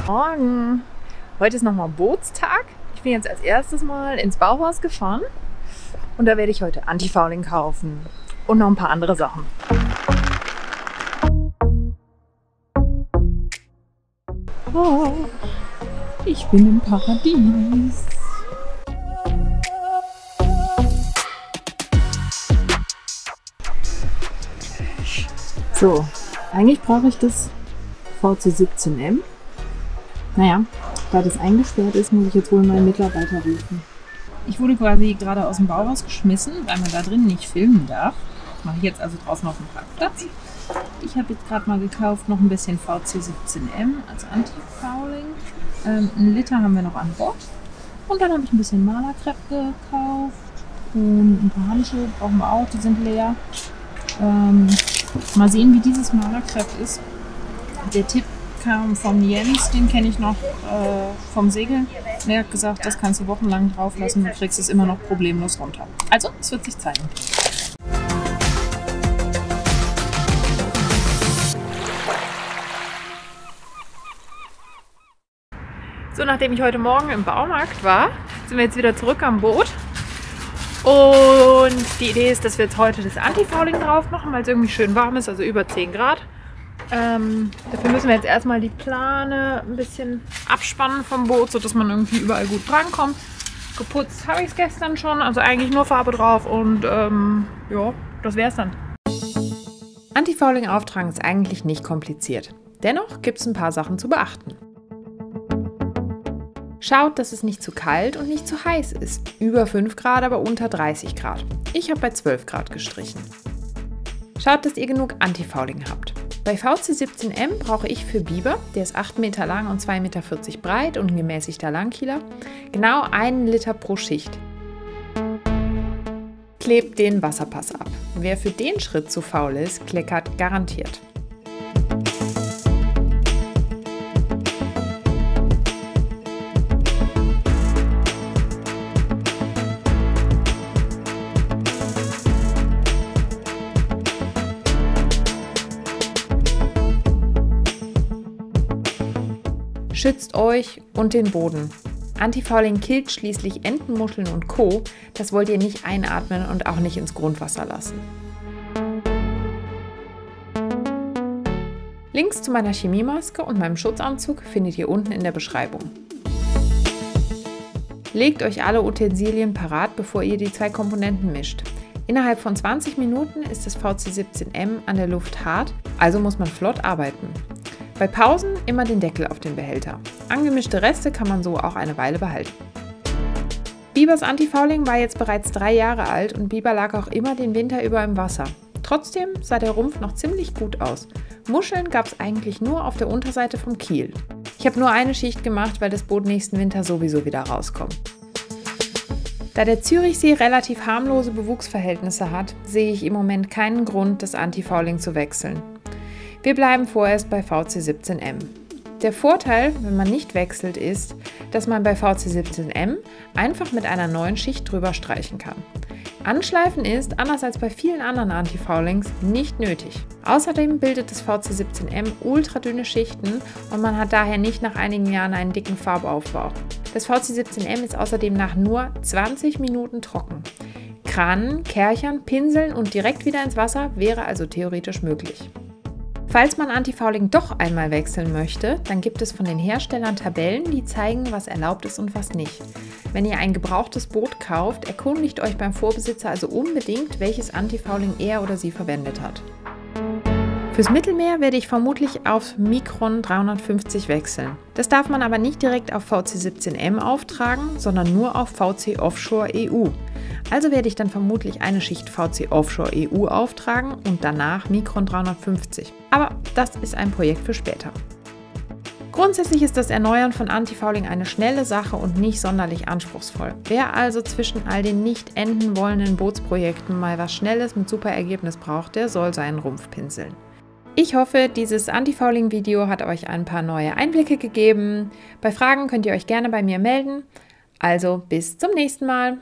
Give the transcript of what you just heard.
Morgen! Heute ist nochmal Bootstag. Ich bin jetzt als erstes Mal ins Bauhaus gefahren und da werde ich heute Antifouling kaufen und noch ein paar andere Sachen. Oh, ich bin im Paradies. So, eigentlich brauche ich das VC17M. Naja, da das eingesperrt ist, muss ich jetzt wohl meinen Mitarbeiter rufen. Ich wurde quasi gerade aus dem Bauhaus geschmissen, weil man da drin nicht filmen darf. Das mache ich jetzt also draußen auf dem Parkplatz. Ich habe jetzt gerade mal gekauft noch ein bisschen VC17M als Anti-Fouling. 1 Liter haben wir noch an Bord. Und dann habe ich ein bisschen Malerkrepp gekauft. Und ein paar Handschuhe brauchen wir auch, die sind leer. Mal sehen, wie dieses Malerkrepp ist. Der Tipp kam von Jens, den kenne ich noch vom Segeln. Er hat gesagt, das kannst du wochenlang drauf lassen, du kriegst es immer noch problemlos runter. Also, es wird sich zeigen. So, nachdem ich heute Morgen im Baumarkt war, sind wir jetzt wieder zurück am Boot. Und die Idee ist, dass wir jetzt heute das Antifouling drauf machen, weil es irgendwie schön warm ist, also über 10 Grad. Dafür müssen wir jetzt erstmal die Plane ein bisschen abspannen vom Boot, sodass man irgendwie überall gut drankommt. Geputzt habe ich es gestern schon, also eigentlich nur Farbe drauf und ja, das wäre es dann. Antifouling auftragen ist eigentlich nicht kompliziert. Dennoch gibt es ein paar Sachen zu beachten. Schaut, dass es nicht zu kalt und nicht zu heiß ist. Über 5 Grad, aber unter 30 Grad. Ich habe bei 12 Grad gestrichen. Schaut, dass ihr genug Antifouling habt. Bei VC17M brauche ich für Biber, der ist 8 Meter lang und 2,40 Meter breit und ein gemäßigter Langkieler, genau 1 Liter pro Schicht. Klebt den Wasserpass ab. Wer für den Schritt zu faul ist, kleckert garantiert. Schützt euch und den Boden. Antifouling killt schließlich Enten, Muscheln und Co. Das wollt ihr nicht einatmen und auch nicht ins Grundwasser lassen. Links zu meiner Chemiemaske und meinem Schutzanzug findet ihr unten in der Beschreibung. Legt euch alle Utensilien parat, bevor ihr die 2 Komponenten mischt. Innerhalb von 20 Minuten ist das VC17M an der Luft hart, also muss man flott arbeiten. Bei Pausen immer den Deckel auf den Behälter. Angemischte Reste kann man so auch eine Weile behalten. Bibers Antifouling war jetzt bereits 3 Jahre alt und Biber lag auch immer den Winter über im Wasser. Trotzdem sah der Rumpf noch ziemlich gut aus. Muscheln gab es eigentlich nur auf der Unterseite vom Kiel. Ich habe nur eine Schicht gemacht, weil das Boot nächsten Winter sowieso wieder rauskommt. Da der Zürichsee relativ harmlose Bewuchsverhältnisse hat, sehe ich im Moment keinen Grund, das Antifouling zu wechseln. Wir bleiben vorerst bei VC17M. Der Vorteil, wenn man nicht wechselt, ist, dass man bei VC17M einfach mit einer neuen Schicht drüber streichen kann. Anschleifen ist, anders als bei vielen anderen Antifoulings, nicht nötig. Außerdem bildet das VC17M ultradünne Schichten und man hat daher nicht nach einigen Jahren einen dicken Farbaufbau. Das VC17M ist außerdem nach nur 20 Minuten trocken. Kranen, Kärchern, Pinseln und direkt wieder ins Wasser wäre also theoretisch möglich. Falls man Antifouling doch einmal wechseln möchte, dann gibt es von den Herstellern Tabellen, die zeigen, was erlaubt ist und was nicht. Wenn ihr ein gebrauchtes Boot kauft, erkundigt euch beim Vorbesitzer also unbedingt, welches Antifouling er oder sie verwendet hat. Fürs Mittelmeer werde ich vermutlich auf Micron 350 wechseln. Das darf man aber nicht direkt auf VC17M auftragen, sondern nur auf VC Offshore EU. Also werde ich dann vermutlich eine Schicht VC Offshore EU auftragen und danach Micron 350. Aber das ist ein Projekt für später. Grundsätzlich ist das Erneuern von Antifouling eine schnelle Sache und nicht sonderlich anspruchsvoll. Wer also zwischen all den nicht enden wollenden Bootsprojekten mal was Schnelles mit super Ergebnis braucht, der soll seinen Rumpf pinseln. Ich hoffe, dieses Antifouling-Video hat euch ein paar neue Einblicke gegeben. Bei Fragen könnt ihr euch gerne bei mir melden. Also bis zum nächsten Mal.